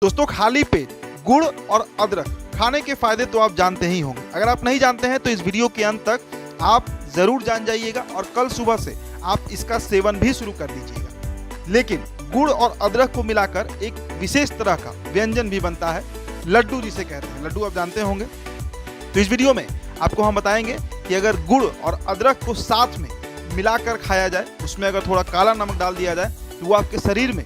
दोस्तों, खाली पेट गुड़ और अदरक खाने के फायदे तो आप जानते ही होंगे। अगर आप नहीं जानते हैं तो इस वीडियो के अंत तक आप जरूर जान जाइएगा और कल सुबह से आप इसका सेवन भी शुरू कर दीजिएगा। लेकिन गुड़ और अदरक को मिलाकर एक विशेष तरह का व्यंजन भी बनता है, लड्डू जिसे कहते हैं। लड्डू आप जानते होंगे। तो इस वीडियो में आपको हम बताएंगे कि अगर गुड़ और अदरक को साथ में मिलाकर खाया जाए, उसमें अगर थोड़ा काला नमक डाल दिया जाए तो वो आपके शरीर में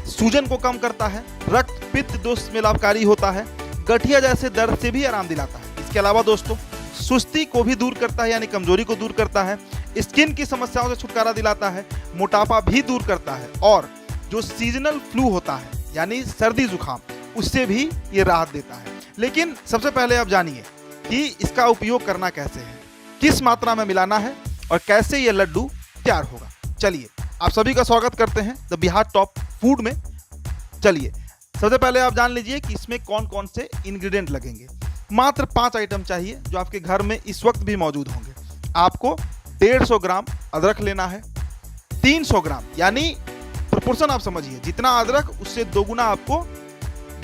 सूजन को कम करता है, रक्त पित्त दोष में लाभकारी होता है, गठिया जैसे दर्द से भी आराम दिलाता है। इसके अलावा दोस्तों, सुस्ती को भी दूर करता है, यानी कमजोरी को दूर करता है, स्किन की समस्याओं से छुटकारा दिलाता है, मोटापा भी दूर करता है और जो सीजनल फ्लू होता है यानी सर्दी जुकाम, उससे भी ये राहत देता है। लेकिन सबसे पहले आप जानिए कि इसका उपयोग करना कैसे है, किस मात्रा में मिलाना है और कैसे ये लड्डू तैयार होगा। चलिए, आप सभी का स्वागत करते हैं द बिहार टॉप फूड में। चलिए, सबसे पहले आप जान लीजिए कि इसमें कौन कौन से इंग्रेडिएंट लगेंगे। मात्र 5 आइटम चाहिए जो आपके घर में इस वक्त भी मौजूद होंगे। आपको 150 ग्राम अदरक लेना है, 300 ग्राम यानी प्रोपोर्शन आप समझिए, जितना अदरक उससे 2 गुना आपको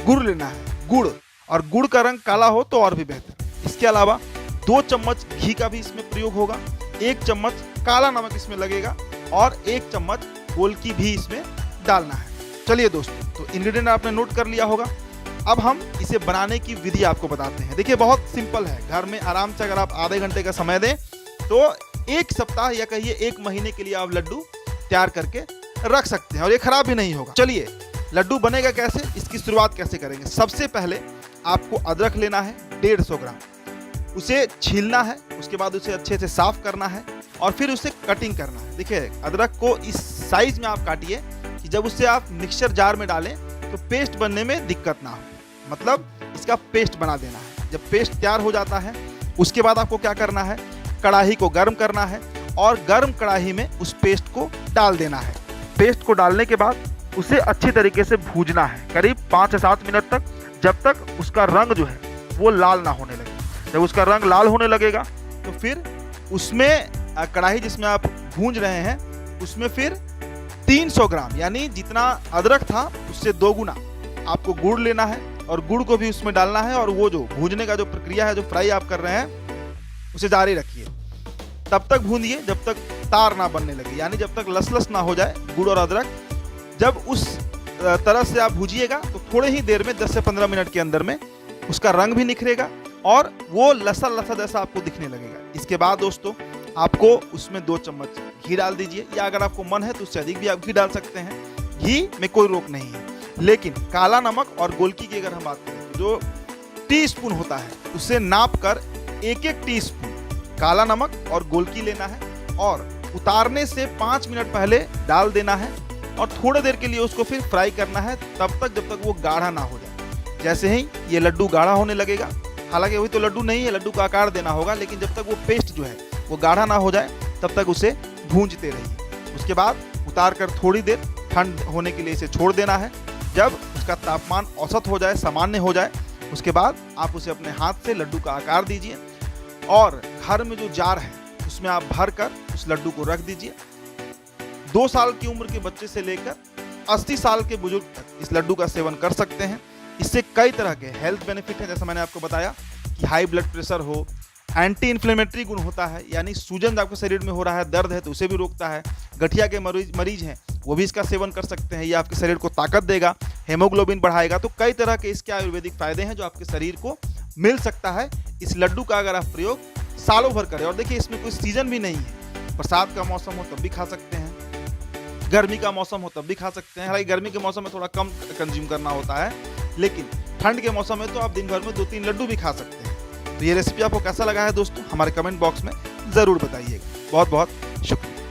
गुड़ लेना है। गुड़, और गुड़ का रंग काला हो तो और भी बेहतर। इसके अलावा 2 चम्मच घी का भी इसमें प्रयोग होगा, 1 चम्मच काला नमक इसमें लगेगा और 1 चम्मच गोलकी भी इसमें डालना है। चलिए दोस्तों, तो इंग्रेडिएंट आपने नोट कर लिया होगा। अब हम इसे बनाने की विधि आपको बताते हैं। देखिए, बहुत सिंपल है। घर में आराम से अगर आप आधे घंटे का समय दें तो 1 सप्ताह या कहिए 1 महीने के लिए आप लड्डू तैयार करके रख सकते हैं और ये खराब भी नहीं होगा। चलिए, लड्डू बनेगा कैसे, इसकी शुरुआत कैसे करेंगे। सबसे पहले आपको अदरक लेना है 150 ग्राम, उसे छीलना है, उसके बाद उसे अच्छे से साफ करना है और फिर उसे कटिंग करना है। देखिए, अदरक को इस साइज में आप काटिए कि जब उसे आप मिक्सचर जार में डालें तो पेस्ट बनने में दिक्कत ना हो, मतलब इसका पेस्ट बना देना है। जब पेस्ट तैयार हो जाता है उसके बाद आपको क्या करना है, कढ़ाई को गर्म करना है और गर्म कढ़ाई में उस पेस्ट को डाल देना है। पेस्ट को डालने के बाद उसे अच्छी तरीके से भूनना है, करीब 5 से 7 मिनट तक, जब तक उसका रंग जो है वो लाल ना होने लगे। जब उसका रंग लाल होने लगेगा तो फिर उसमें कढ़ाई जिसमें आप भून रहे हैं उसमें फिर 300 ग्राम यानी जितना अदरक था उससे 2 गुना आपको गुड़ लेना है और गुड़ को भी उसमें डालना है और वो जो भूनने का जो प्रक्रिया है, जो फ्राई आप कर रहे हैं, उसे जारी रखिए। तब तक भूनिए जब तक तार ना बनने लगे, यानी जब तक लस ना हो जाए गुड़ और अदरक। जब उस तरह से आप भूजिएगा तो थोड़े ही देर में 10 से 15 मिनट के अंदर में उसका रंग भी निखरेगा और वो लसा लसा जैसा आपको दिखने लगेगा। इसके बाद दोस्तों, आपको उसमें 2 चम्मच घी डाल दीजिए, या अगर आपको मन है तो उससे अधिक भी आप घी डाल सकते हैं। घी में कोई रोक नहीं है। लेकिन काला नमक और गोलकी की अगर हम बात करें, जो टीस्पून होता है उसे नाप कर 1-1 टीस्पून काला नमक और गोलकी लेना है और उतारने से 5 मिनट पहले डाल देना है और थोड़ी देर के लिए उसको फिर फ्राई करना है, तब तक जब तक वो गाढ़ा ना हो जाए। जैसे ही ये लड्डू गाढ़ा होने लगेगा, हालांकि वही तो लड्डू नहीं है, लड्डू का आकार देना होगा, लेकिन जब तक वो पेस्ट जो है वो गाढ़ा ना हो जाए तब तक उसे भूंजते रहिए। उसके बाद उतार कर थोड़ी देर ठंड होने के लिए इसे छोड़ देना है। जब उसका तापमान औसत हो जाए, सामान्य हो जाए, उसके बाद आप उसे अपने हाथ से लड्डू का आकार दीजिए और घर में जो जार है उसमें आप भर कर उस लड्डू को रख दीजिए। 2 साल की उम्र के बच्चे से लेकर 80 साल के बुजुर्ग तक इस लड्डू का सेवन कर सकते हैं। इससे कई तरह के हेल्थ बेनिफिट हैं, जैसा मैंने आपको बताया कि हाई ब्लड प्रेशर हो, एंटी इन्फ्लेमेटरी गुण होता है, यानी सूजन आपके शरीर में हो रहा है, दर्द है तो उसे भी रोकता है। गठिया के मरीज हैं वो भी इसका सेवन कर सकते हैं। ये आपके शरीर को ताकत देगा, हेमोग्लोबिन बढ़ाएगा। तो कई तरह के इसके आयुर्वेदिक फायदे हैं जो आपके शरीर को मिल सकता है इस लड्डू का अगर आप प्रयोग सालों भर करें। और देखिए, इसमें कोई सीजन भी नहीं है। बरसात का मौसम हो तब भी खा सकते हैं, गर्मी का मौसम हो तब भी खा सकते हैं। हालांकि गर्मी के मौसम में थोड़ा कम कंज्यूम करना होता है, लेकिन ठंड के मौसम में तो आप दिन भर में 2-3 लड्डू भी खा सकते हैं। तो ये रेसिपी आपको कैसा लगा है दोस्तों, हमारे कमेंट बॉक्स में ज़रूर बताइएगा। बहुत बहुत